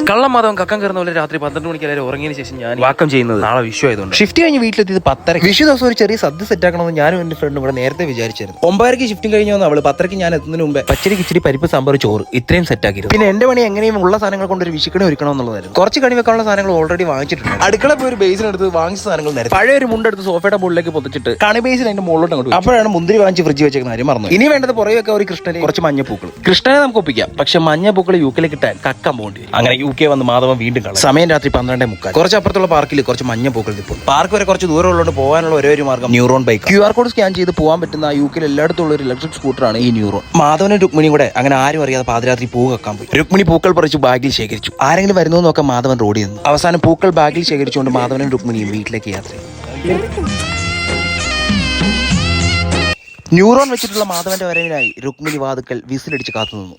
കള്ളം മാധവൻ കക്കം കയറുന്ന പോലെ രാത്രി 12 മണിക്ക് എല്ലാവരും ഉറങ്ങിയതിന് ശേഷം ഞാൻ വാക്കം ചെയ്യുന്നത് നാളെ വിഷു ആയതുകൊണ്ട്. ഷിഫ്റ്റ് കഴിഞ്ഞ് വീട്ടിലെത്തിയത് 10:30. വിഷു ദിവസം ഒരു ചെറിയ സദ്യ സെറ്റ് ആക്കണമെന്ന് ഞാനും എന്റെ ഫ്രണ്ടും ഇവിടെ നേരത്തെ വിചാരിച്ചിരുന്നു. 9:30 ഷിഫ്റ്റും കഴിഞ്ഞ് വന്ന് അവള് 10:30 ഞാൻ എത്തുന്നതിന് മുമ്പ് പച്ചരി കിച്ചിരി പരിപ്പ് സാമ്പാർ ചോറ് ഇത്രയും സെറ്റ് ആക്കിയിരുന്നു. പിന്നെ എന്റെ പണി എങ്ങനെയും ഉള്ള സാധനങ്ങൾ കൊണ്ട് ഒരു വിഷുക്കണി ഒരുക്കണം എന്നുള്ളതായിരുന്നു. കുറച്ച് കണി വെക്കാനുള്ള സാധനങ്ങൾ ഓൾറെഡി വാങ്ങിച്ചിട്ടുണ്ട്. അടുക്കള പോയി ഒരു ബേസിനെടുത്ത് വാങ്ങിച്ച സാധനങ്ങൾ നേരെ പഴയ ഒരു മുണ്ടെടുത്ത് സോഫയുടെ മുകളിലേക്ക് പൊതിച്ചിട്ട് കണി ബേസിൽ അതിന്റെ മുകളിലോട്ട് അങ്ങോട്ട്. അപ്പോഴാണ് മുന്തിരി വാങ്ങിച്ച് ഫ്രിഡ്ജ് വെച്ചേക്കുന്ന കാര്യം മറന്നു. ഇനി വേണ്ടത് പുറകെ വെക്കാൻ ഒരു കൃഷ്ണനെ കുറച്ച് മഞ്ഞപ്പൂക്കൾ. കൃഷ്ണനെ നമുക്ക് ഒപ്പിക്കാം, പക്ഷെ മഞ്ഞപ്പൂക്കൾ യുകെയിൽ കിട്ടാൻ കക്കാൻ പോകേണ്ടി വരും. അങ്ങനെ UK വന്ന് മാധവൻ വീണ്ടും കളയും. സമയം രാത്രി 12:30. കുറച്ച് അപ്പുറത്തുള്ള പാർക്കിൽ കുറച്ച് മഞ്ഞ പൂക്കൾ ഇപ്പോൾ. പാർക്ക് വരെ കുറച്ച് ദൂരം ഉള്ളതുകൊണ്ട് പോകാനുള്ള ഒരേ ഒരു മാർഗ്ഗം neuron bike. QR code scan ചെയ്ത് പോകാൻ പറ്റുന്ന UK എല്ലായിടത്തും ഉള്ള ഒരു ഇലക്ട്രിക് സ്കൂട്ടറാണ് ഈ ന്യൂറോൺ. മാധവനും രുക്മിണിയും കൂടെ അങ്ങനെ ആരും അറിയാതെ പാതിരാത്രി പൂ കക്കാൻ പോയി. രുക്മിണി പൂക്കൾ പറിച്ച് ബാഗിൽ ശേഖരിച്ചു. ആരെങ്കിലും വരുന്നു നോക്കാൻ മാധവൻ റോഡിൽ നിന്നു. അവസാനം പൂക്കൾ ബാഗിൽ ശേഖരിച്ചുകൊണ്ട് മാധവനും രുക്മിണിയും വീട്ടിലേക്ക് യാത്ര ചെയ്തു. ന്യൂറോൺ വെച്ചിട്ടുള്ള മാധവന്റെ വരവിനായി രുക്മിണി വാതുക്കൽ വിസിലടിച്ച് കാത്തുനിന്നു.